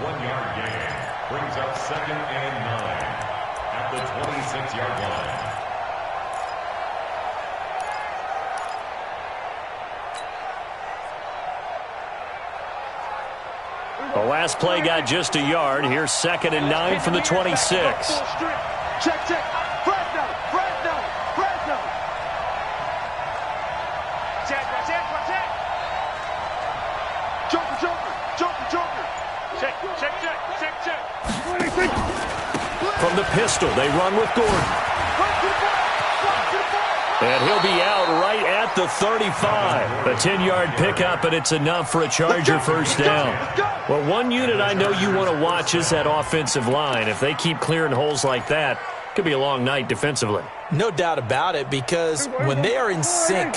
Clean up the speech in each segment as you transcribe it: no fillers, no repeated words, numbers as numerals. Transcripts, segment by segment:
1-yard gain. Brings up 2nd and 9 at the 26-yard line. The last play got just a yard. Here's 2nd and 9 from the 26. Check. Fresno. Check. Joker. Check. From the pistol, they run with Gordon. And he'll be out right at the 35. A 10-yard pickup, and it's enough for a Charger first down. Well, one unit I know you want to watch is that offensive line. If they keep clearing holes like that, it could be a long night defensively. No doubt about it, because when they are in sync,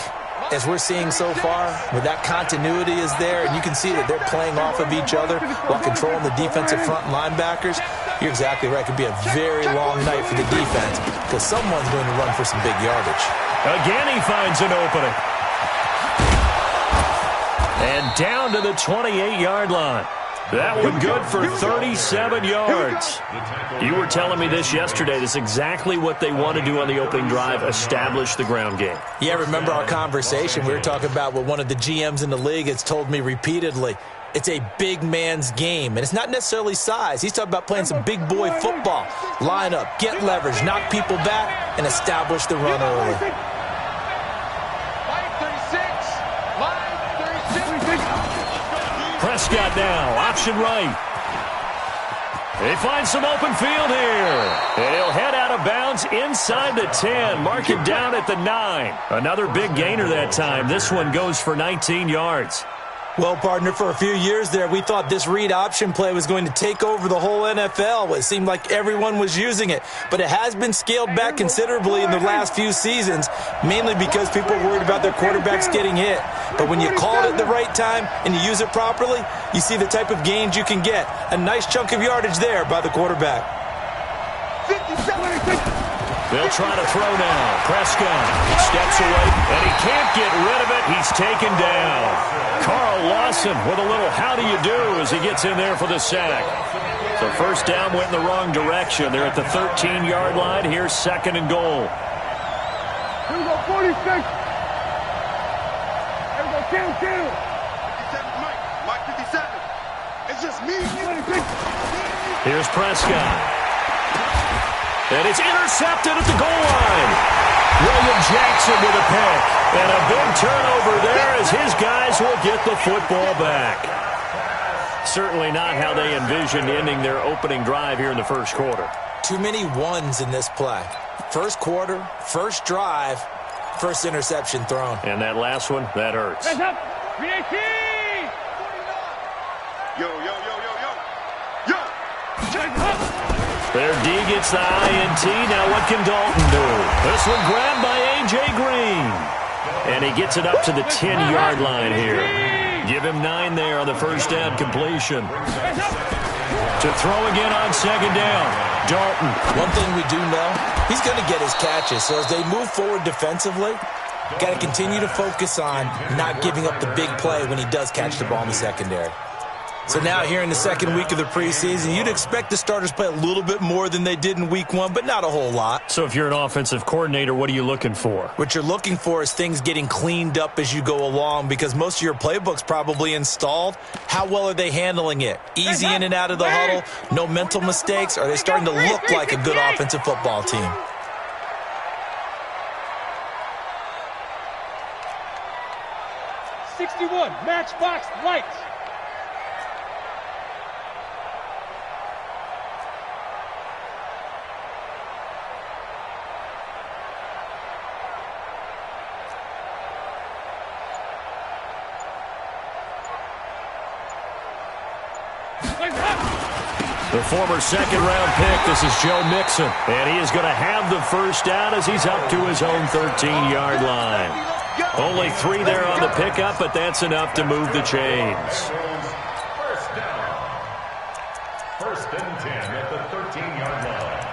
as we're seeing so far, where that continuity is there, and you can see that they're playing off of each other while controlling the defensive front linebackers, you're exactly right. It could be a very long night for the defense because someone's going to run for some big yardage. Again, he finds an opening. And down to the 28-yard line. That one good for 37 yards. You were telling me this yesterday. This is exactly what they want to do on the opening drive, establish the ground game. Yeah, remember our conversation? We were talking about what one of the GMs in the league has told me repeatedly. It's a big man's game, and it's not necessarily size. He's talking about playing some big boy football. Line up, get leverage, knock people back, and establish the run early. Prescott now, option right. They find some open field here. And he'll head out of bounds inside the 10. Mark it down at the 9. Another big gainer that time. This one goes for 19 yards. Well, partner, for a few years there, we thought this read option play was going to take over the whole NFL. It seemed like everyone was using it. But it has been scaled back considerably in the last few seasons, mainly because people are worried about their quarterbacks getting hit. But when you call it at the right time and you use it properly, you see the type of gains you can get. A nice chunk of yardage there by the quarterback. They'll try to throw now. Prescott steps away, and he can't get rid of it. He's taken down. Carl Lawson with a little how do you do as he gets in there for the sack. So first down went in the wrong direction. They're at the 13-yard line. Here's 2nd and goal. Here we go, 46. Here we go, two. 57, Mike 57. It's just me. Here's Prescott. And it's intercepted at the goal line. William Jackson with a pick. And a big turnover there as his guys will get the football back. Certainly not how they envisioned ending their opening drive here in the first quarter. Too many ones in this play. First quarter, first drive, first interception thrown. And that last one, that hurts. Yo. Their D gets the INT. Now what can Dalton do? This one grabbed by A.J. Green. And he gets it up to the 10-yard line here. Give him 9 there on the first down completion. To throw again on second down. Dalton. One thing we do know, he's going to get his catches. So as they move forward defensively, got to continue to focus on not giving up the big play when he does catch the ball in the secondary. So now here in the second week of the preseason, you'd expect the starters play a little bit more than they did in week 1, but not a whole lot. So if you're an offensive coordinator, what are you looking for? What you're looking for is things getting cleaned up as you go along because most of your playbook's probably installed. How well are they handling it? Easy in and out of the huddle? No mental mistakes? Are they starting to look like a good offensive football team? Matchbox lights. The former second-round pick, this is Joe Mixon. And he is going to have the first down as he's up to his own 13-yard line. Only 3 there on the pickup, but that's enough to move the chains. First down. 1st and 10 at the 13-yard line.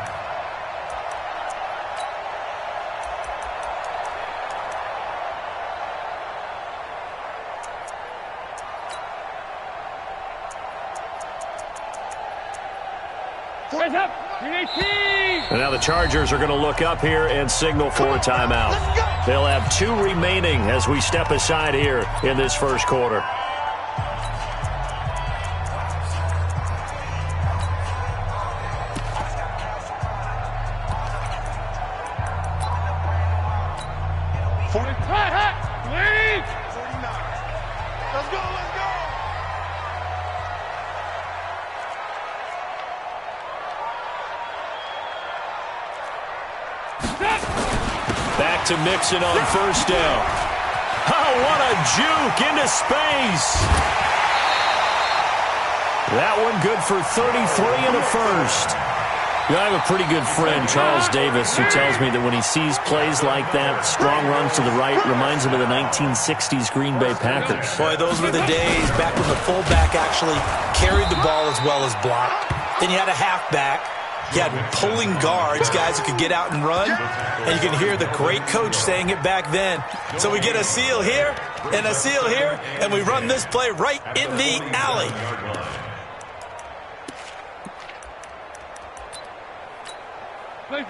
And now the Chargers are going to look up here and signal for a timeout. They'll have 2 remaining as we step aside here in this first quarter. Back to Mixon on first down. Oh, what a juke into space. That one good for 33 and a first. You know, I have a pretty good friend, Charles Davis, who tells me that when he sees plays like that, strong runs to the right, reminds him of the 1960s Green Bay Packers. Boy, those were the days back when the fullback actually carried the ball as well as blocked. Then you had a halfback. You had pulling guards, guys who could get out and run. And you can hear the great coach saying it back then. So we get a seal here and a seal here, and we run this play right in the alley.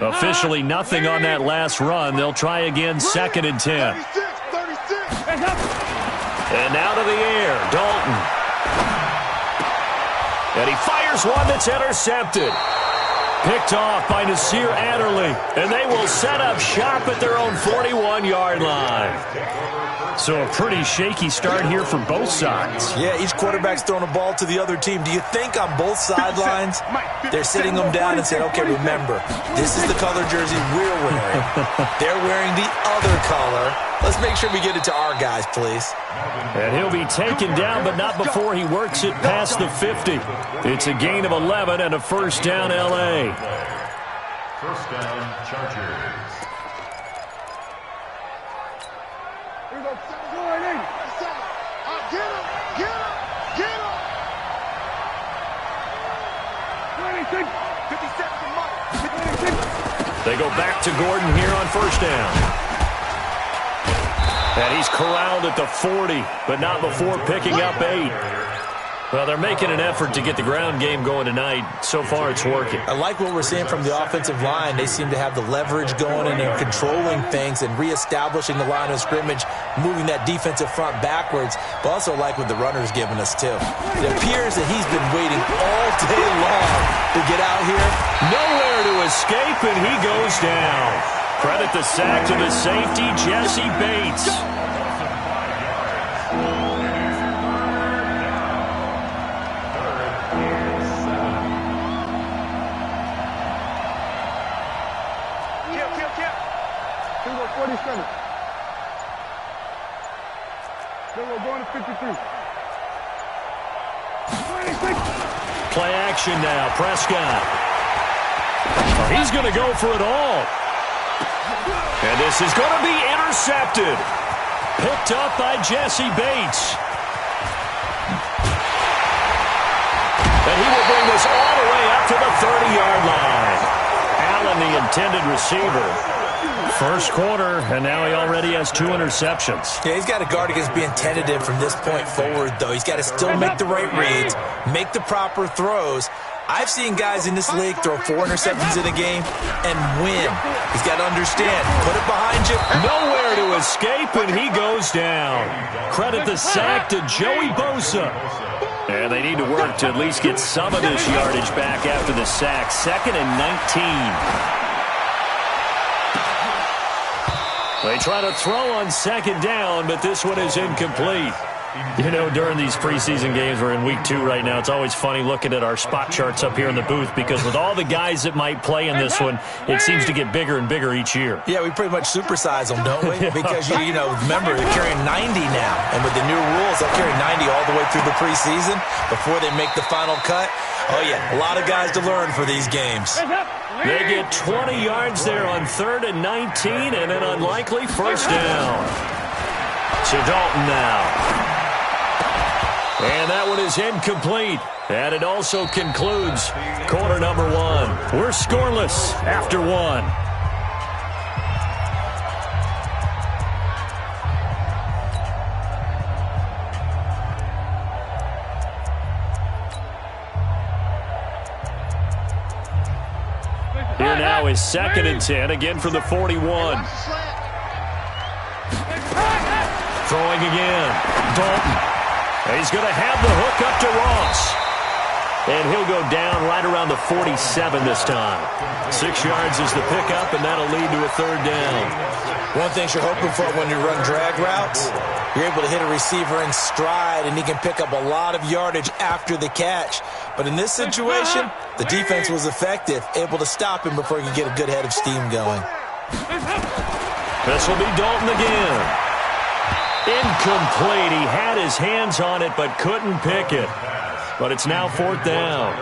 Officially nothing on that last run. They'll try again, 2nd and 10. And out of the air, Dalton. And he fires one that's intercepted. Picked off by Nasir Adderley, and they will set up shop at their own 41-yard line. So a pretty shaky start here for both sides. Yeah, each quarterback's throwing a ball to the other team. Do you think on both sidelines they're sitting them down and saying, okay, remember, this is the color jersey we're wearing. They're wearing the other color. Let's make sure we get it to our guys, please. And he'll be taken down, but not before he works it past the 50. It's a gain of 11 and a first down, L.A. First down, Chargers. Here we go. Get him! Get him! Get him! 57 to Mike. They go back to Gordon here on first down. And he's corralled at the 40, but not before picking up 8. Well, they're making an effort to get the ground game going tonight. So far, it's working. I like what we're seeing from the offensive line. They seem to have the leverage going and they're controlling things and reestablishing the line of scrimmage, moving that defensive front backwards, but also like what the runner's giving us, too. It appears that he's been waiting all day long to get out here. Nowhere to escape, and he goes down. Credit the sack to the safety, Jesse Bates. Kill. Here we go, 47. Here we go, going to 53. Play action now, Prescott. Oh, he's going to go for it all. And this is going to be intercepted. Picked up by Jesse Bates. And he will bring this all the way up to the 30-yard line. Allen, the intended receiver. First quarter, and now he already has 2 interceptions. Yeah, he's got to guard against being tentative from this point forward, though. He's got to still make the right reads, make the proper throws. I've seen guys in this league throw 4 interceptions in a game and win. He's got to understand, put it behind you. Nowhere to escape, and he goes down. Credit the sack to Joey Bosa. And they need to work to at least get some of this yardage back after the sack. 2nd and 19. They try to throw on 2nd down, but this one is incomplete. You know, during these preseason games, we're in week 2 right now, it's always funny looking at our spot charts up here in the booth because with all the guys that might play in this one, it seems to get bigger and bigger each year. Yeah, we pretty much supersize them, don't we? Because, you know, remember, they're carrying 90 now. And with the new rules, they'll carry 90 all the way through the preseason before they make the final cut. Oh, yeah, a lot of guys to learn for these games. They get 20 yards there on 3rd and 19 and an unlikely first down. To Dalton now. And that one is incomplete. And it also concludes quarter number 1. We're scoreless after 1. now is 2nd and 10, again from the 41. Throwing again. Dalton. He's going to have the hook up to Ross. And he'll go down right around the 47 this time. 6 yards is the pickup, and that'll lead to a 3rd down. One thing you're hoping for when you run drag routes, you're able to hit a receiver in stride, and he can pick up a lot of yardage after the catch. But in this situation, the defense was effective, able to stop him before he could get a good head of steam going. This will be Dalton again. Incomplete. He had his hands on it but couldn't pick it. But it's now 4th down.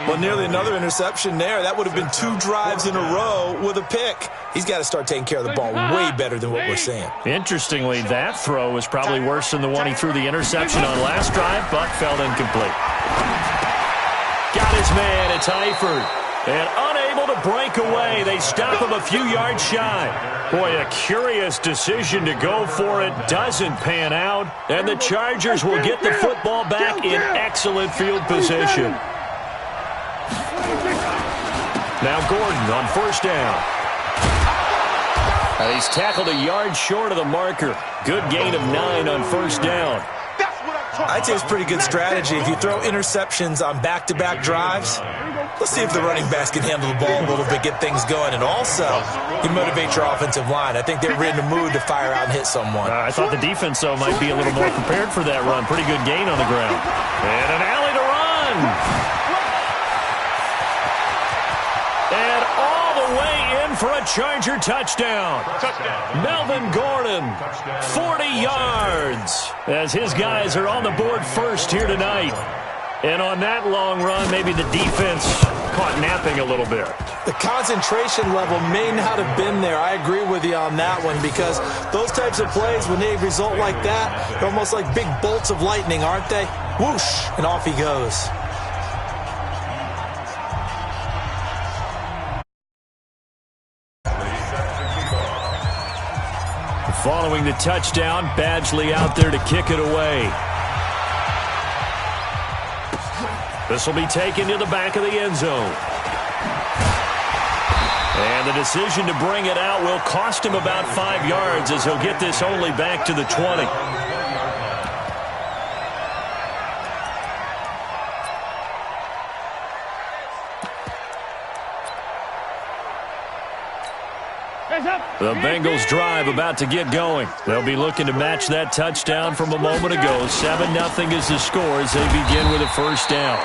Well, nearly another interception there. That would have been 2 drives in a row with a pick. He's got to start taking care of the ball way better than what we're seeing. Interestingly, that throw was probably worse than the one he threw the interception on last drive, but fell incomplete. Got his man. It's Eifert. And unable to break away. They stop him a few yards shy. Boy, a curious decision to go for it. Doesn't pan out. And the Chargers will get the football back in excellent field position. Now Gordon on 1st down. And he's tackled a yard short of the marker. Good gain of 9 on 1st down. I'd say it's pretty good strategy. If you throw interceptions on back-to-back drives, let's see if the running backs can handle the ball a little bit, get things going. And also, you motivate your offensive line. I think they're in the mood to fire out and hit someone. I thought the defense, though, might be a little more prepared for that run. Pretty good gain on the ground. And an alley to run. And all the way in for a Charger touchdown. Melvin Gordon, 40 yards, as his guys are on the board first here tonight. And on that long run, maybe the defense caught napping a little bit. The concentration level may not have been there. I agree with you on that one, because those types of plays, when they result like that, they're almost like big bolts of lightning, aren't they? Whoosh, and off he goes. Following the touchdown, Badgley out there to kick it away. This will be taken to the back of the end zone. And the decision to bring it out will cost him about 5 yards, as he'll get this only back to the 20. The Bengals drive about to get going. They'll be looking to match that touchdown from a moment ago. 7-0 is the score as they begin with a 1st down.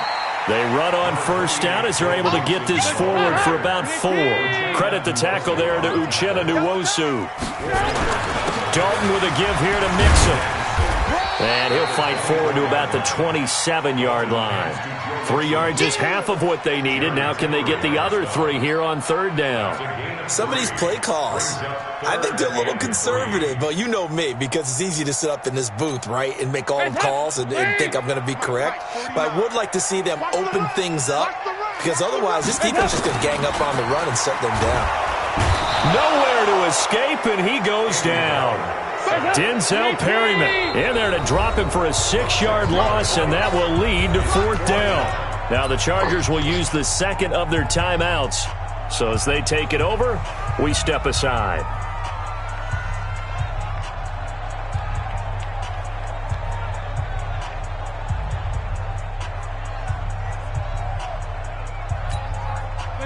They run on 1st down as they're able to get this forward for about 4. Credit the tackle there to Uchenna Nwosu. Dalton with a give here to Mixon. And he'll fight forward to about the 27-yard line. 3 yards is half of what they needed. Now can they get the other 3 here on 3rd down? Some of these play calls, I think they're a little conservative. But you know me, because it's easy to sit up in this booth, right, and make all the calls and think I'm going to be correct. But I would like to see them open things up, because otherwise this defense is going to gang up on the run and shut them down. Nowhere to escape, and he goes down. Denzel Perryman in there to drop him for a 6-yard loss, and that will lead to 4th down. Now the Chargers will use the 2nd of their timeouts. So as they take it over, we step aside.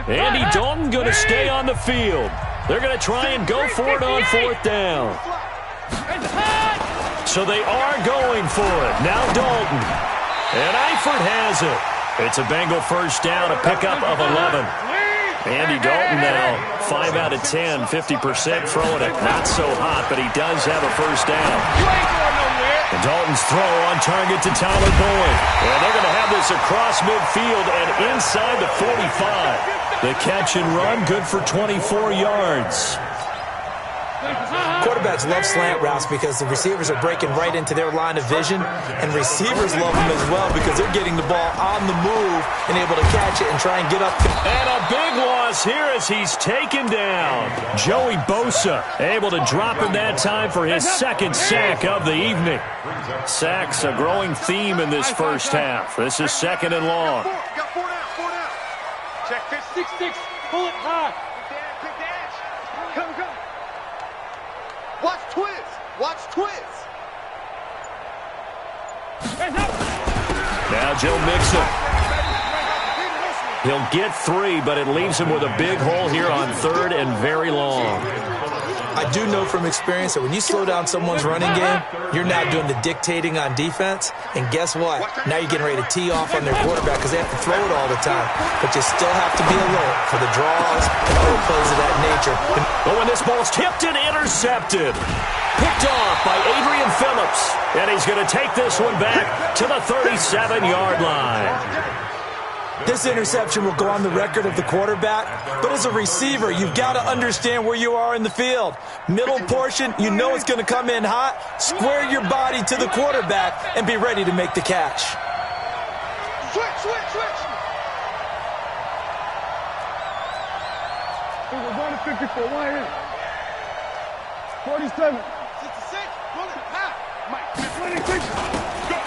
Andy Dalton going to stay on the field. They're going to try and go for it on 4th down. So they are going for it. Now Dalton. And Eifert has it. It's a Bengal 1st down, a pickup of 11. Andy Dalton now 5 out of 10, 50% throwing it. Not so hot, but he does have a 1st down. And Dalton's throw on target to Tyler Boyd. And they're going to have this across midfield and inside the 45. The catch and run, good for 24 yards. Quarterbacks love slant routes because the receivers are breaking right into their line of vision, and receivers love them as well because they're getting the ball on the move and able to catch it and try and get up. And a big loss here as he's taken down. Joey Bosa able to drop him that time for his 2nd sack of the evening. Sacks a growing theme in this first half. This is 2nd and long. Got 4 down. Check 6-6. Pull it high. Quick dash. Come. Watch twist. Watch twist. Now Joe Mixon. He'll get 3, but it leaves him with a big hole here on 3rd and very long. I do know from experience that when you slow down someone's running game, you're now doing the dictating on defense. And guess what? Now you're getting ready to tee off on their quarterback because they have to throw it all the time. But you still have to be alert for the draws and other plays of that nature. But when this ball's tipped and intercepted, picked off by Adrian Phillips. And he's going to take this one back to the 37-yard line. This interception will go on the record of the quarterback, but as a receiver, you've got to understand where you are in the field. Middle portion, you know it's going to come in hot. Square your body to the quarterback and be ready to make the catch. Switch. We're going to 54. 47. 66. Pull it. High. Mike. 26.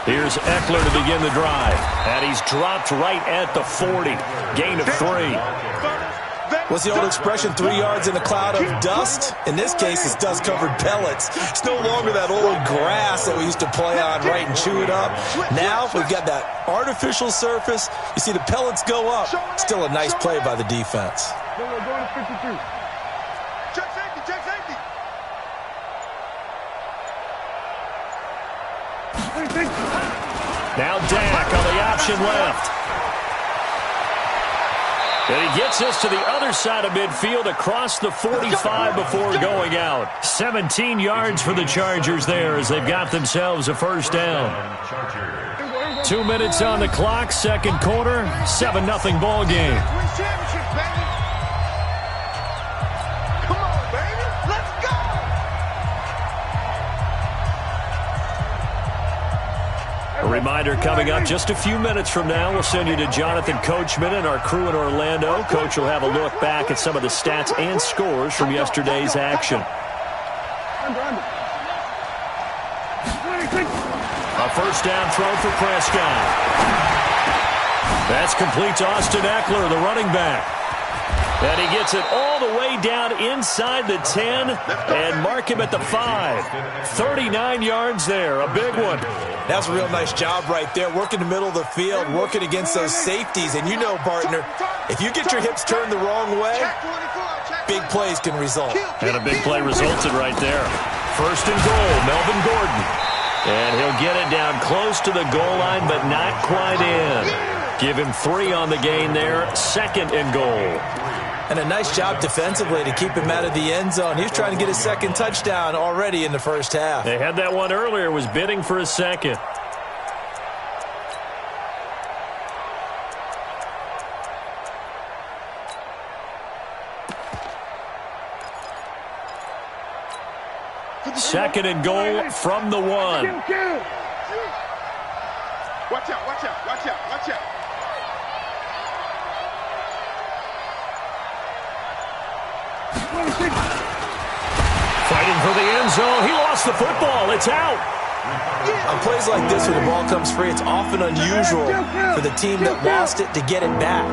Here's Eckler to begin the drive. And he's dropped right at the 40. Gain of 3. What's the old expression, 3 yards in a cloud of dust? In this case, it's dust-covered pellets. It's no longer that old grass that we used to play on, right, and chew it up. Now we've got that artificial surface. You see the pellets go up. Still a nice play by the defense. Then we're going to 52. Check safety. Now Dak on the option left. And he gets us to the other side of midfield across the 45 before going out. 17 yards for the Chargers there as they've got themselves a first down. 2 minutes on the clock, second quarter, 7-0 ball game. A reminder coming up just a few minutes from now. We'll send you to Jonathan Coachman and our crew in Orlando. Coach will have a look back at some of the stats and scores from yesterday's action. A first down throw for Prescott. That's complete to Austin Eckler, the running back. And he gets it all the way down inside the 10 and mark him at the 5. 39 yards there, a big one. That's a real nice job right there, working the middle of the field, working against those safeties. And you know, partner, if you get your hips turned the wrong way, big plays can result. And a big play resulted right there. First and goal, Melvin Gordon. And he'll get it down close to the goal line, but not quite in. Give him 3 on the gain there, second and goal. And a nice job defensively to keep him out of the end zone. He was trying to get his second touchdown already in the first half. They had that one earlier, was bidding for a second. Second and goal from the 1. Watch out. Fighting for the end zone. He lost the football. It's out. On plays like this where the ball comes free, it's often unusual for the team that lost it to get it back.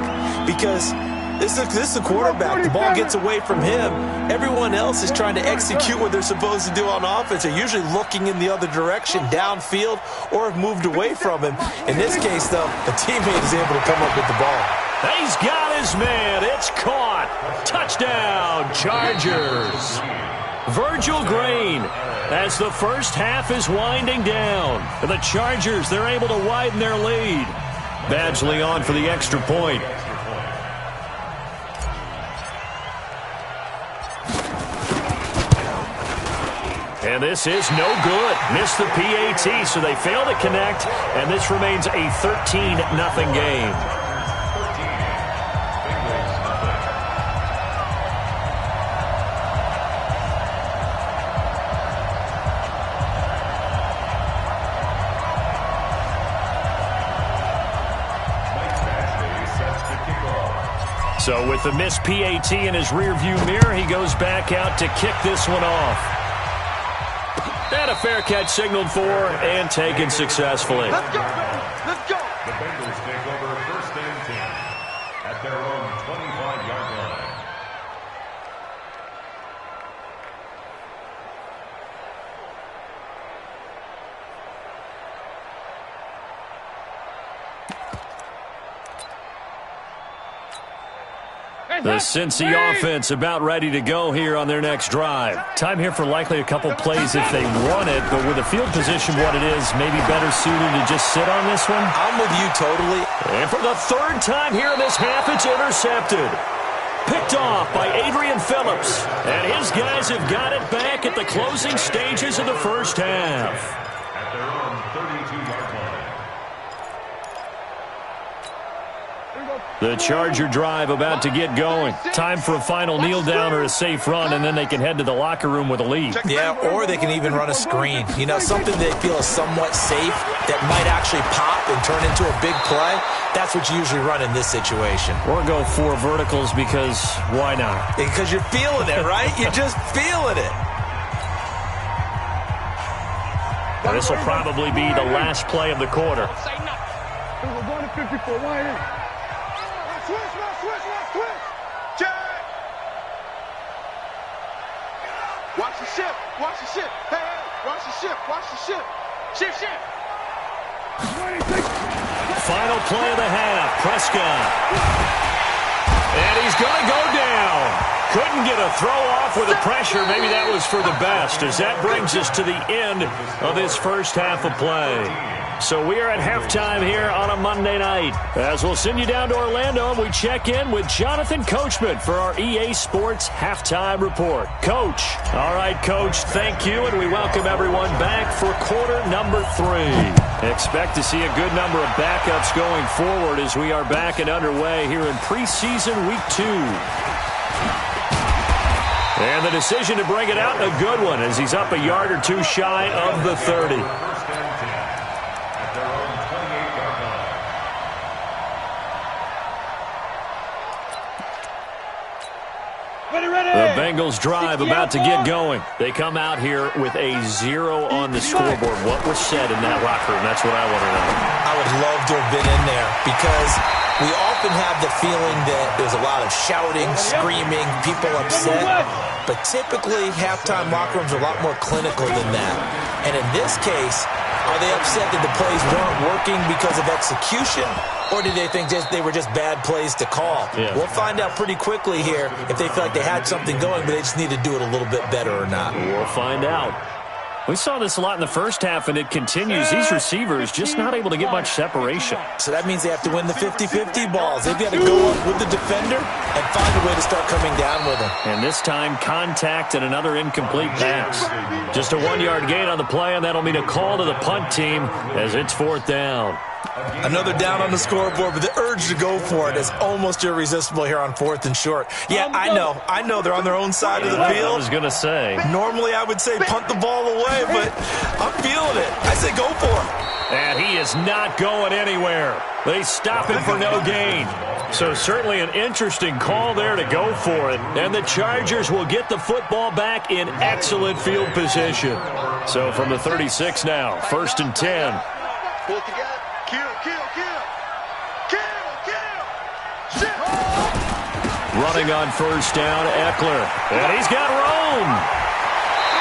Because this is the quarterback. The ball gets away from him. Everyone else is trying to execute what they're supposed to do on offense. They're usually looking in the other direction, downfield, or have moved away from him. In this case, though, the teammate is able to come up with the ball. He's got his man. It's caught. Touchdown, Chargers. Virgil Green, as the first half is winding down. The Chargers, they're able to widen their lead. Badgley on for the extra point. And this is no good. Missed the PAT, so they fail to connect, and this remains a 13-0 game. So with the missed PAT in his rearview mirror, he goes back out to kick this one off. And a fair catch signaled for and taken successfully. Let's go, baby. Let's go. The Bengals take over first and 10 at their own 25-yard line. The Cincy offense about ready to go here on their next drive. Time here for likely a couple plays if they want it, but with the field position what it is, maybe better suited to just sit on this one. I'm with you totally. And for the third time here in this half, it's intercepted. Picked off by Adrian Phillips. And his guys have got it back at the closing stages of the first half. At their own 32-yard line. The Charger drive about to get going. Time for a final kneel down or a safe run, and then they can head to the locker room with a lead. Yeah, or they can even run a screen. You know, something they feel is somewhat safe that might actually pop and turn into a big play. That's what you usually run in this situation. Or go 4 verticals because why not? Because you're feeling it, right? You're just feeling it. This will probably be the last play of the quarter. Watch the ship. Watch the ship. Hey, hey. Watch the ship. Watch the ship. Ship. Final play of the half. Prescott. And he's going to go down. Couldn't get a throw off with the pressure. Maybe that was for the best, as that brings us to the end of this first half of play. So we are at halftime here on a Monday night, as we'll send you down to Orlando and we check in with Jonathan Coachman for our EA Sports Halftime Report. Coach. All right, Coach, thank you, and we welcome everyone back for quarter number 3. Expect to see a good number of backups going forward as we are back and underway here in preseason week 2. And the decision to bring it out, a good one, as he's up a yard or 2 shy of the 30. The Bengals drive about to get going. They come out here with a 0 on the scoreboard. What was said in that locker room? That's what I want to know. I would love to have been in there because we often have the feeling that there's a lot of shouting, screaming, people upset. But typically, halftime locker rooms are a lot more clinical than that. And in this case, are they upset that the plays weren't working because of execution? Or did they think they were just bad plays to call? Yeah. We'll find out pretty quickly here if they feel like they had something going, but they just need to do it a little bit better or not. We'll find out. We saw this a lot in the first half, and it continues. These receivers just not able to get much separation. So that means they have to win the 50-50 balls. They've got to go up with the defender and find a way to start coming down with them. And this time, contact and another incomplete pass. Just a 1-yard gain on the play, and that'll mean a call to the punt team as it's 4th down. Another down on the scoreboard, but the urge to go for it is almost irresistible here on 4th and short. Yeah, I know they're on their own side of the field. I was going to say. Normally I would say punt the ball away, but I'm feeling it. I say go for it. And he is not going anywhere. They stop him for no gain. So certainly an interesting call there to go for it. And the Chargers will get the football back in excellent field position. So from the 36 now, 1st and 10. Pull it together. Kill. Running on 1st down, Eckler. And he's got room.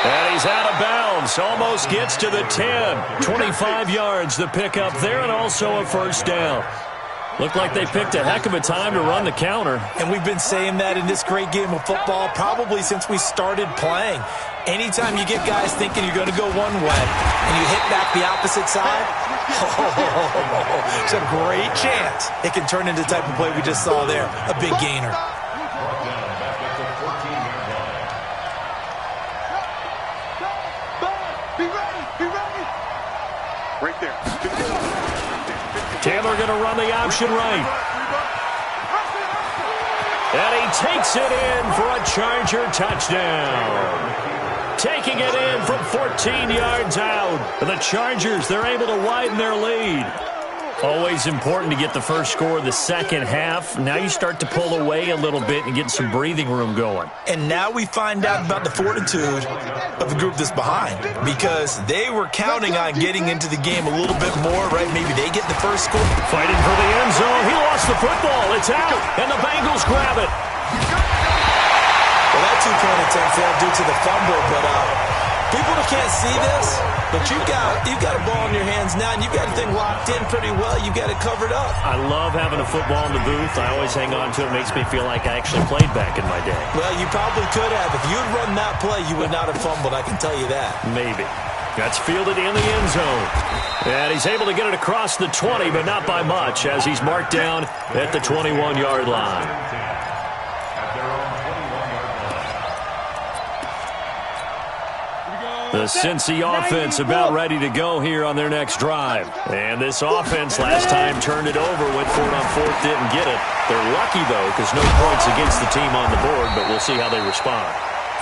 And he's out of bounds. Almost gets to the 10. 25 yards the pickup there, and also a 1st down. Looked like they picked a heck of a time to run the counter. And we've been saying that in this great game of football probably since we started playing. Anytime you get guys thinking you're going to go one way and you hit back the opposite side, it's a great chance it can turn into the type of play we just saw there, a big gainer. Right there. Taylor going to run the option right. And he takes it in for a Charger touchdown. Taking it in from 14 yards out. The Chargers, they're able to widen their lead. Always important to get the first score of the second half. Now you start to pull away a little bit and get some breathing room going. And now we find out about the fortitude of the group that's behind, because they were counting on getting into the game a little bit more, right? Maybe they get the first score. Fighting for the end zone. He lost the football. It's out, and the Bengals grab it. Well, that 2-point attempt failed due to the fumble, but People that can't see this, but you've got a ball in your hands now, and you've got the thing locked in pretty well. You've got it covered up. I love having a football in the booth. I always hang on to it. It makes me feel like I actually played back in my day. Well, you probably could have. If you had run that play, you would not have fumbled. I can tell you that. Maybe. That's fielded in the end zone. And he's able to get it across the 20, but not by much, as he's marked down at the 21-yard line. The Cincy offense about ready to go here on their next drive. And this offense last time turned it over, went for it on fourth, didn't get it. They're lucky, though, because no points against the team on the board, but we'll see how they respond.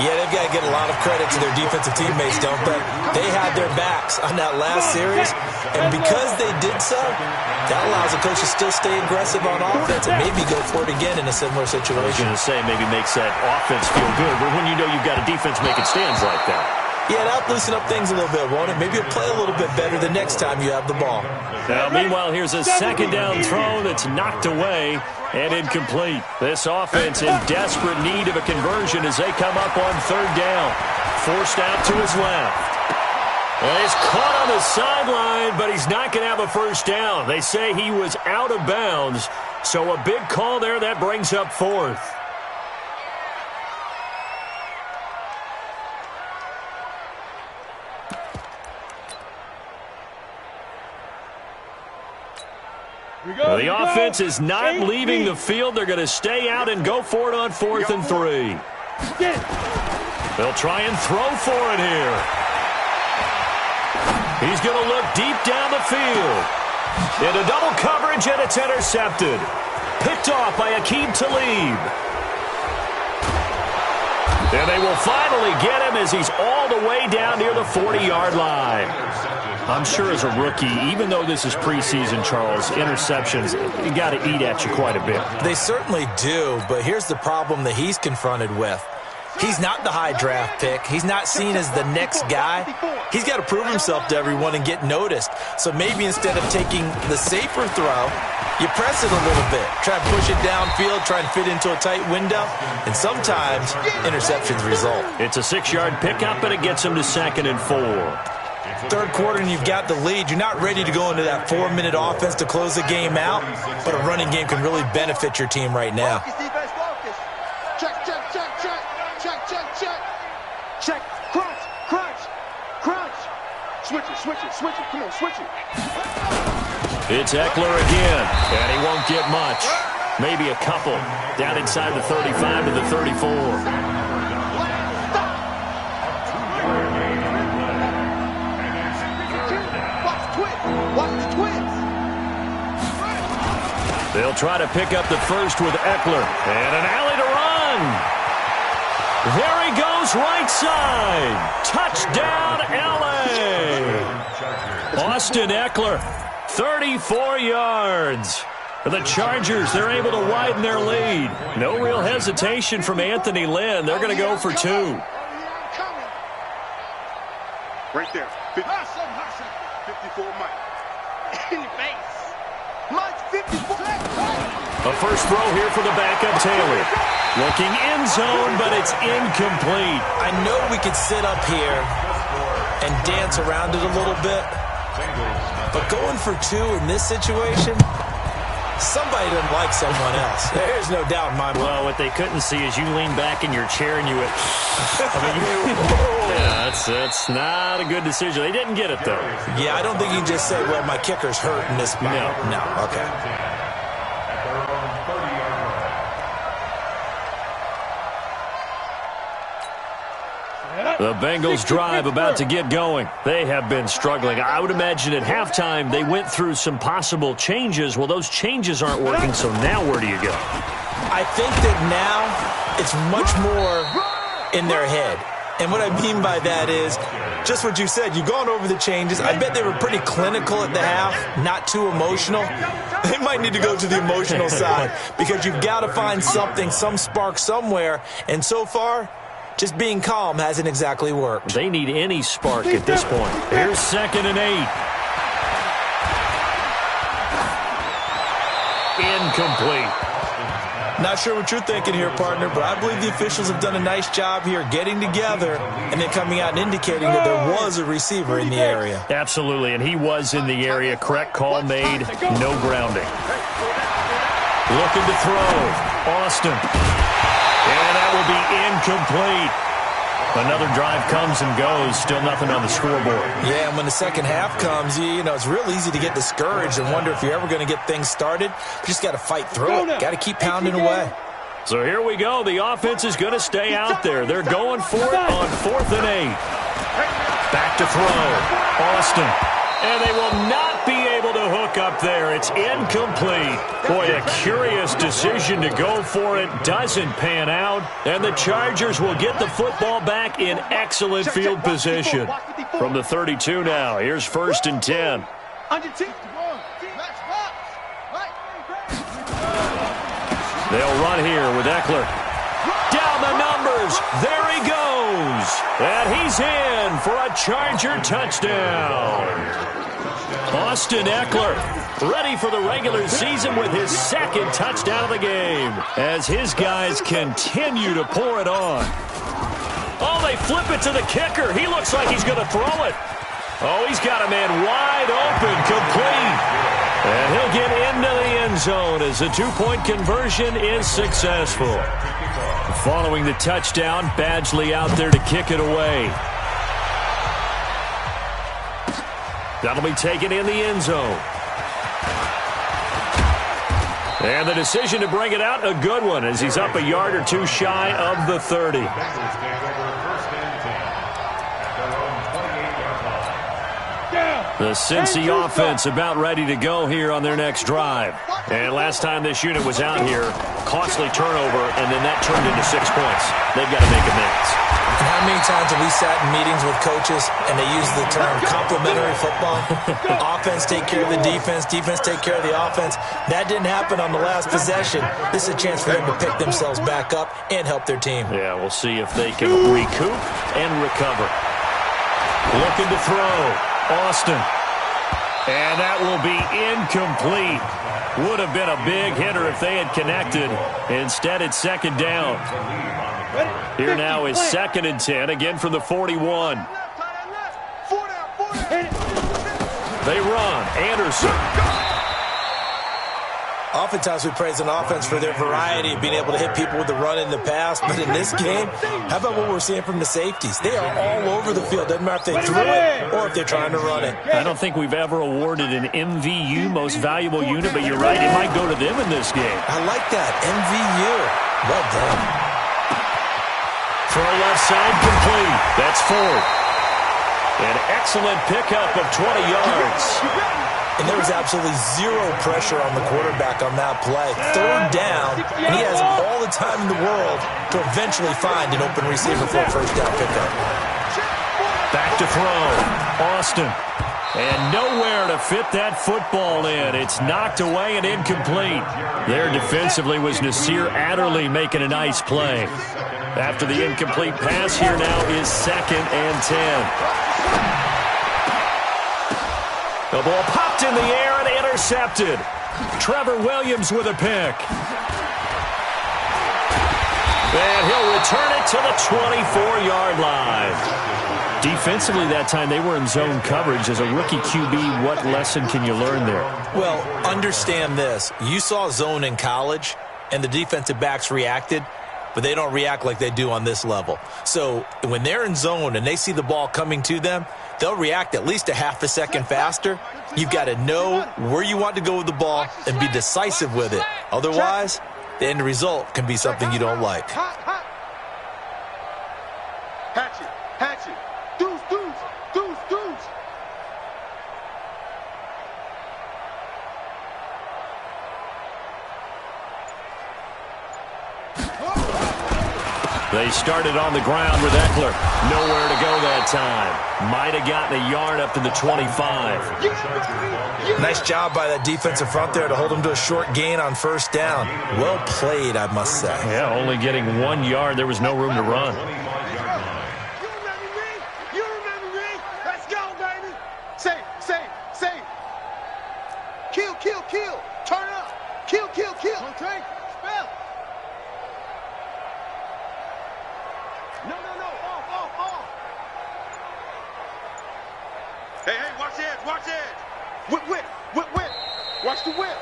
Yeah, they've got to get a lot of credit to their defensive teammates, don't they? They had their backs on that last series, and because they did so, that allows the coach to still stay aggressive on offense and maybe go for it again in a similar situation. I was going to say, maybe makes that offense feel good, but when you know you've got a defense making stands like that. Yeah, that'll loosen up things a little bit, won't it? Maybe you'll play a little bit better the next time you have the ball. Now, meanwhile, here's a second down throw that's knocked away and incomplete. This offense in desperate need of a conversion as they come up on third down. Forced out to his left. Well, he's caught on the sideline, but he's not going to have a first down. They say he was out of bounds, so a big call there that brings up fourth. Well, the offense is not leaving the field. They're going to stay out and go for it on 4th and 3. They'll try and throw for it here. He's going to look deep down the field. Into double coverage, and it's intercepted. Picked off by Aqib Talib. And they will finally get him as he's all the way down near the 40-yard line. I'm sure as a rookie, even though this is preseason, Charles, interceptions, you got to eat at you quite a bit. They certainly do, but here's the problem that he's confronted with. He's not the high draft pick. He's not seen as the next guy. He's got to prove himself to everyone and get noticed. So maybe instead of taking the safer throw, you press it a little bit. Try and push it downfield, try and fit into a tight window. And sometimes interceptions result. It's a 6-yard pickup, and it gets him to 2nd and 4. Third quarter and you've got the lead. You're not ready to go into that 4-minute offense to close the game out, but a running game can really benefit your team right now. Check, check, check, check, check, check, check. Check, crunch, crunch, crunch. Switch it, switch it, switch it. Come on, switch it. It's Eckler again, and he won't get much. Maybe a couple. Down inside the 35 to the 34. They'll try to pick up the first with Eckler. And an alley to run. There he goes, right side. Touchdown, L.A. Austin Eckler, 34 yards. For the Chargers, they're able to widen their lead. No real hesitation from Anthony Lynn. They're going to go for 2. Right there. 54 Mike. In your face. Mike, 54. A first throw here for the backup, Taylor. Looking end zone, but it's incomplete. I know we could sit up here and dance around it a little bit, but going for 2 in this situation, somebody doesn't like someone else. There's no doubt in my mind. Well, what they couldn't see is you lean back in your chair and you went, yeah, that's not a good decision. They didn't get it, though. Yeah, I don't think you can just say, well, my kicker's hurt in this spot. No, okay. The Bengals drive about to get going. They have been struggling. I would imagine at halftime they went through some possible changes. Well, those changes aren't working, so now where do you go? I think that now it's much more in their head. And what I mean by that is just what you said. You've gone over the changes. I bet they were pretty clinical at the half, not too emotional. They might need to go to the emotional side because you've got to find something, some spark somewhere. And so far, just being calm hasn't exactly worked. They need any spark at this point. Here's 2nd and 8. Incomplete. Not sure what you're thinking here, partner, but I believe the officials have done a nice job here getting together and then coming out and indicating that there was a receiver in the area. Absolutely, and he was in the area. Correct call made. No grounding. Looking to throw. Austin. And that will be incomplete. Another drive comes and goes. Still nothing on the scoreboard. Yeah, and when the second half comes, you know, it's real easy to get discouraged and wonder if you're ever going to get things started. You just got to fight through it. Got to keep pounding away. So here we go. The offense is going to stay out there. They're going for it on 4th and 8. Back to throw. Austin. And they will not be able to hook up there. It's incomplete. Boy, a curious decision to go for it. Doesn't pan out. And the Chargers will get the football back in excellent field position. From the 32 now, here's 1st and 10. They'll run here with Eckler. Down the numbers. There he goes. And he's in for a Charger touchdown. Austin Eckler ready for the regular season with his 2nd touchdown of the game as his guys continue to pour it on. Oh, they flip it to the kicker. He looks like he's going to throw it. Oh, he's got a man wide open, complete. And he'll get into the end zone as the 2-point conversion is successful. Following the touchdown, Badgley out there to kick it away. That'll be taken in the end zone. And the decision to bring it out, a good one, as he's up a yard or two shy of the 30. The Cincy offense about ready to go here on their next drive. And last time this unit was out here, costly turnover, and then that turned into 6 points. They've got to make amends. And how many times have we sat in meetings with coaches and they use the term complementary football? Offense take care of the defense, defense take care of the offense. That didn't happen on the last possession. This is a chance for them to pick themselves back up and help their team. Yeah, we'll see if they can recoup and recover. Looking to throw. Austin. And that will be incomplete. Would have been a big hitter if they had connected. Instead, it's 2nd down. Here now is 2nd and 10, again from the 41. They run. Anderson. Oftentimes we praise an offense for their variety of being able to hit people with the run in the pass. But in this game, how about what we're seeing from the safeties? They are all over the field. Doesn't matter if they threw it or if they're trying to run it. I don't think we've ever awarded an MVU, most valuable unit, but you're right, it might go to them in this game. I like that. MVU. Well done. Throw left side complete. That's 4th. An excellent pickup of 20 yards. And there was absolutely zero pressure on the quarterback on that play. 3rd down, and he has all the time in the world to eventually find an open receiver for a 1st down pickup. Back to throw. Austin. And nowhere to fit that football in. It's knocked away and incomplete. There defensively was Nasir Adderley making a nice play. After the incomplete pass, here now is 2nd and 10. The ball popped in the air and intercepted. Trevor Williams with a pick. And he'll return it to the 24-yard line. Defensively that time, they were in zone coverage. As a rookie QB, what lesson can you learn there? Well, understand this. You saw zone in college, and the defensive backs reacted, but they don't react like they do on this level. So when they're in zone and they see the ball coming to them, they'll react at least a half a second faster. You've got to know where you want to go with the ball and be decisive with it. Otherwise, the end result can be something you don't like. Hatchet, hatchet, deuce, deuce, deuce, deuce. They started on the ground with Eckler. Nowhere to go that time. Might have gotten a yard up to the 25. Nice job by that defensive front there to hold them to a short gain on 1st down. Well played, I must say. Yeah, only getting 1 yard. There was no room to run. You remember me? You remember me? Let's go, baby. Say, say, say. Kill, kill, kill. Turn up. Kill, kill, kill. Don't take. Spell. Hey, watch the edge, watch the edge. Whip. Watch the whip.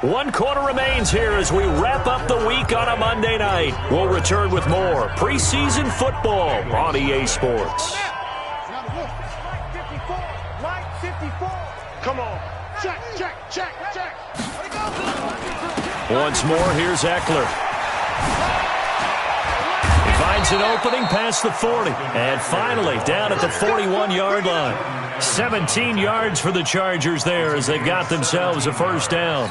1 quarter remains here as we wrap up the week on a Monday night. We'll return with more preseason football on EA Sports. Line 54. Come on. Check. Once more, here's Eckler. He finds an opening past the 40. And finally, down at the 41-yard line. 17 yards for the Chargers there as they've got themselves a first down.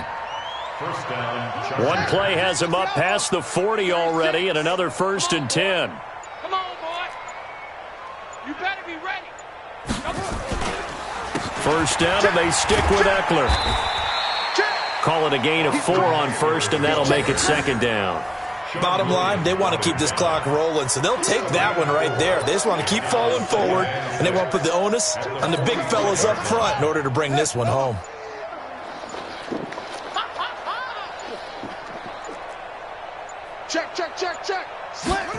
One play has them up past the 40 already, and another 1st and 10. Come on, boy. You better be ready. First down, and they stick with Eckler. Call it a gain of 4 on first, and that'll make it 2nd down. Bottom line, they want to keep this clock rolling, so they'll take that one right there. They just want to keep falling forward, and they want to put the onus on the big fellas up front in order to bring this one home. Check. Slam.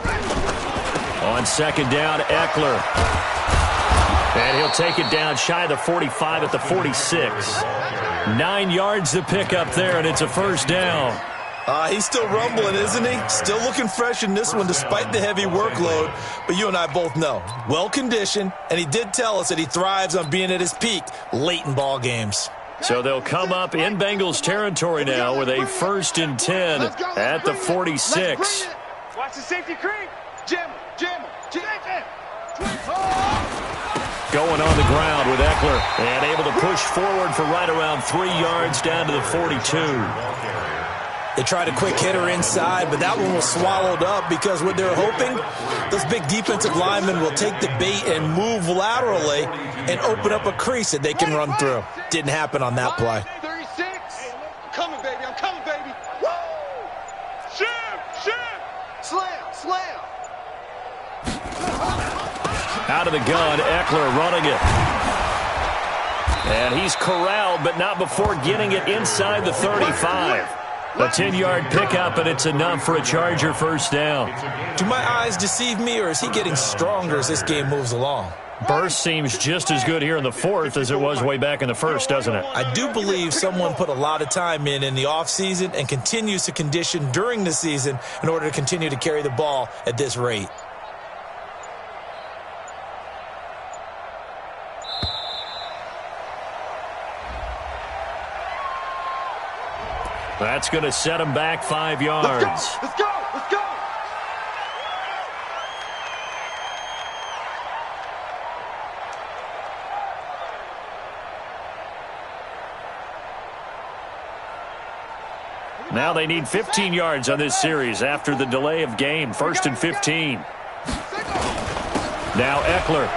On 2nd down, Eckler. And he'll take it down shy of the 45 at the 46. 9 yards to pick up there, and it's a first down. He's still rumbling, isn't he? Still looking fresh in this one despite the heavy workload. But you and I both know, well-conditioned, and he did tell us that he thrives on being at his peak late in ball games. So they'll come up in Bengals territory now with a 1st and 10 at the 46. Watch the safety creep. Jam. Going on the ground with Eckler and able to push forward for right around 3 yards down to the 42. They tried a quick hitter inside, but that one was swallowed up because what they're hoping, those big defensive linemen will take the bait and move laterally and open up a crease that they can run through. Didn't happen on that play. 36. I'm coming, baby. Woo! Shim. Slam. Out of the gun, Eckler running it. And he's corralled, but not before getting it inside the 35. A 10-yard pickup, and it's enough for a Charger first down. Do my eyes deceive me, or is he getting stronger as this game moves along? Burst seems just as good here in the 4th as it was way back in the 1st, doesn't it? I do believe someone put a lot of time in the offseason and continues to condition during the season in order to continue to carry the ball at this rate. That's going to set him back 5 yards. Let's go. Now they need 15 yards on this series after the delay of game. 1st and 15. Now Eckler.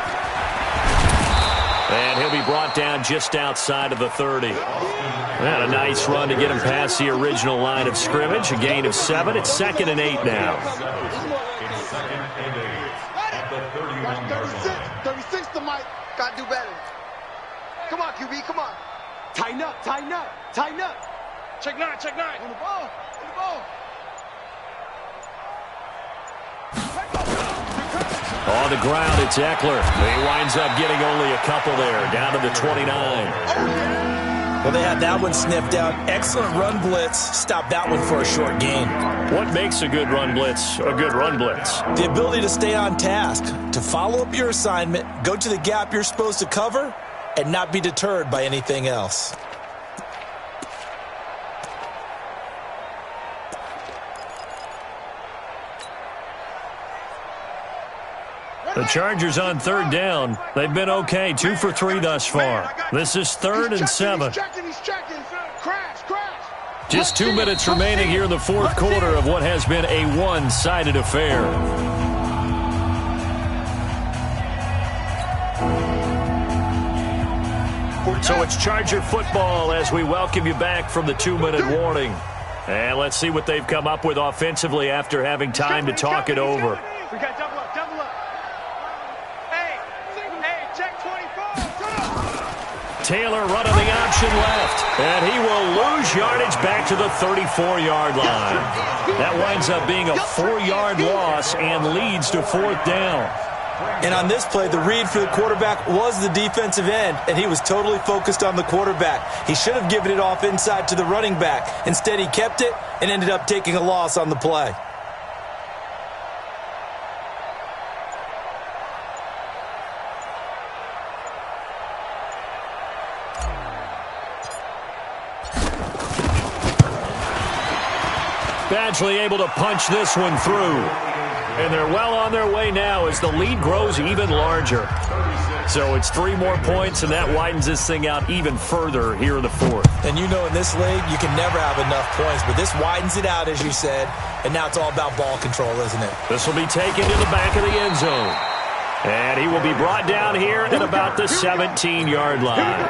And he'll be brought down just outside of the 30. And a nice run to get him past the original line of scrimmage. A gain of 7. It's 2nd and 8 now. 36 to Mike. Gotta do better. Come on, QB, come on. Tighten up. Check 9. On the ball. On the ground, it's Eckler. He winds up getting only a couple there, down to the 29. Well, they had that one sniffed out. Excellent run blitz. Stopped that one for a short gain. What makes a good run blitz a good run blitz? The ability to stay on task, to follow up your assignment, go to the gap you're supposed to cover, and not be deterred by anything else. The Chargers on 3rd down. They've been okay, 2 for 3 thus far. This is 3rd and 7. Just 2 minutes remaining here in the 4th quarter of what has been a one-sided affair. So it's Charger football as we welcome you back from the 2-minute warning. And let's see what they've come up with offensively after having time to talk it over. We got double up. Hey, check 24. Taylor running the option left, and he will lose yardage back to the 34-yard line. That winds up being a 4-yard loss and leads to 4th down. And on this play, the read for the quarterback was the defensive end, and he was totally focused on the quarterback. He should have given it off inside to the running back. Instead, he kept it and ended up taking a loss on the play. Badgley able to punch this one through. And they're well on their way now as the lead grows even larger. So it's 3 more points, and that widens this thing out even further here in the fourth. And you know in this league, you can never have enough points, but this widens it out, as you said, and now it's all about ball control, isn't it? This will be taken to the back of the end zone. And he will be brought down here at about the 17-yard line.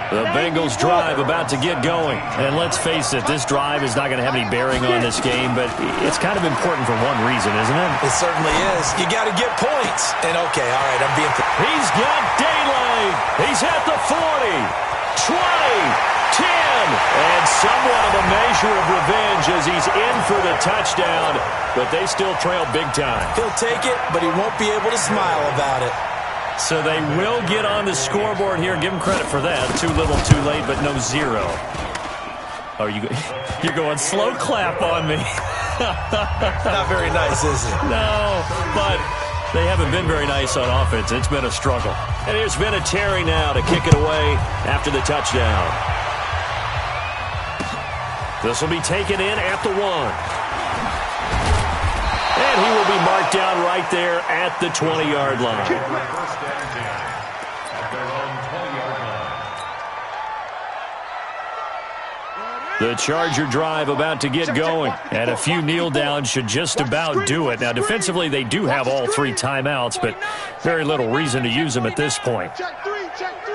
The Bengals drive about to get going. And let's face it, this drive is not going to have any bearing on this game, but it's kind of important for one reason, isn't it? It certainly is. You got to get points. And okay, all right, I'm being... He's got daylight. He's at the 40, 20, 10, and somewhat of a measure of revenge as he's in for the touchdown, but they still trail big time. He'll take it, but he won't be able to smile about it. So they will get on the scoreboard here. Give him credit for that. Too little, too late, but no 0. Oh, you're going slow clap on me. Not very nice, is it? No, but they haven't been very nice on offense. It's been a struggle. And here's Vinatieri now to kick it away after the touchdown. This will be taken in at the 1. And he will be marked down right there at the 20-yard line. First down 10 at their own 20-yard line. The Charger drive about to get going, and a few kneel downs should just about do it. Now, defensively, they do have all 3 timeouts, but very little reason to use them at this point. Check 3, check 3.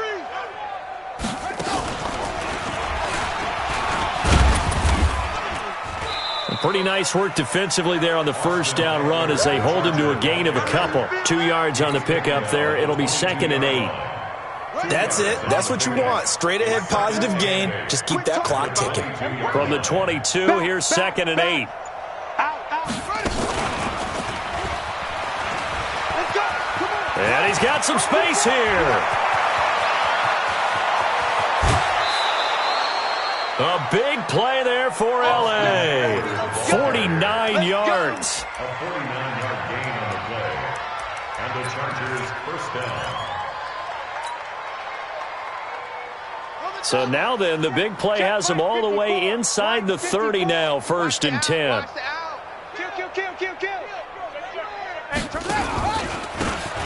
Pretty nice work defensively there on the first down run as they hold him to a gain of a couple. 2 yards on the pickup there. It'll be 2nd and 8. That's it. That's what you want. Straight ahead positive gain. Just keep that clock ticking. From the 22, here's 2nd and 8. And he's got some space here. A big play there for L.A. 49 yards. A 49-yard gain on the play. And the Chargers first down. So now then, the big play has them all the way inside the 30 now, 1st and 10.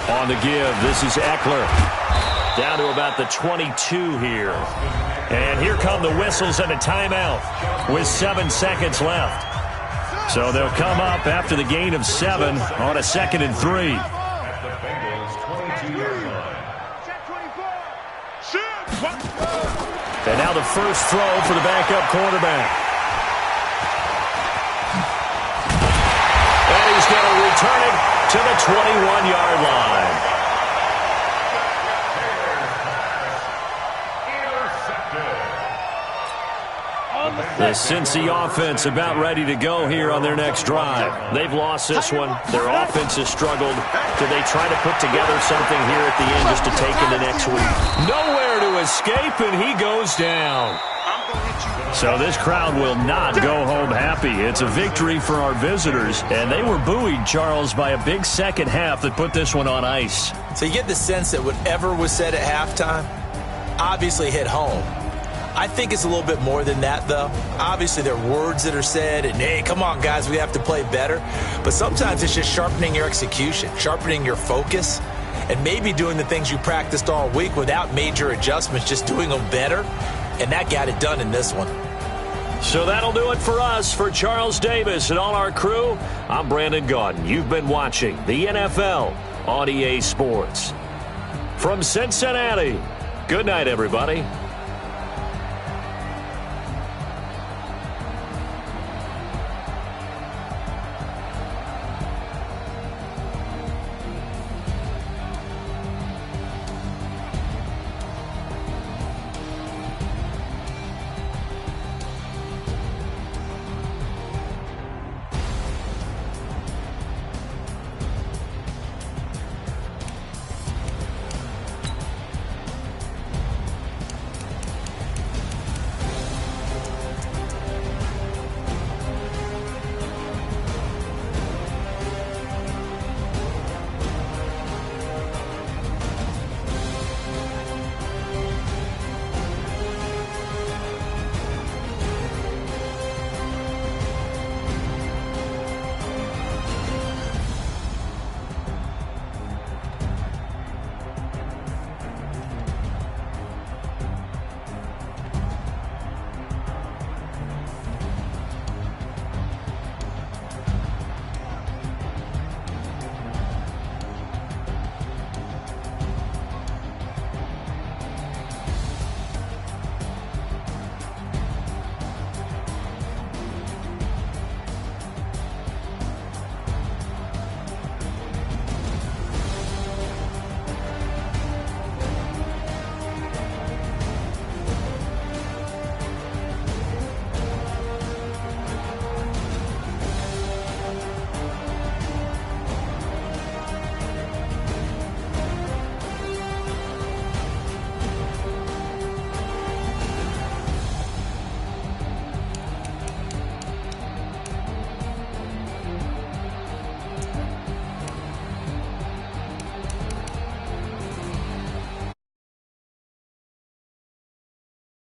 On the give, this is Eckler. Down to about the 22 here. And here come the whistles and a timeout with 7 seconds left. So they'll come up after the gain of 7 on a 2nd and 3. At the Bengals' 22-yard line. And now the first throw for the backup quarterback. And he's going to return it to the 21-yard line. The Cincy offense about ready to go here on their next drive. They've lost this one. Their offense has struggled. Do they try to put together something here at the end just to take into next week? Nowhere to escape, and he goes down. So this crowd will not go home happy. It's a victory for our visitors, and they were buoyed, Charles, by a big second half that put this one on ice. So you get the sense that whatever was said at halftime obviously hit home. I think it's a little bit more than that, though. Obviously, there are words that are said, and, hey, come on, guys, we have to play better. But sometimes it's just sharpening your execution, sharpening your focus, and maybe doing the things you practiced all week without major adjustments, just doing them better. And that got it done in this one. So that'll do it for us. For Charles Davis and all our crew, I'm Brandon Gaudin. You've been watching the NFL on EA Sports. From Cincinnati, good night, everybody.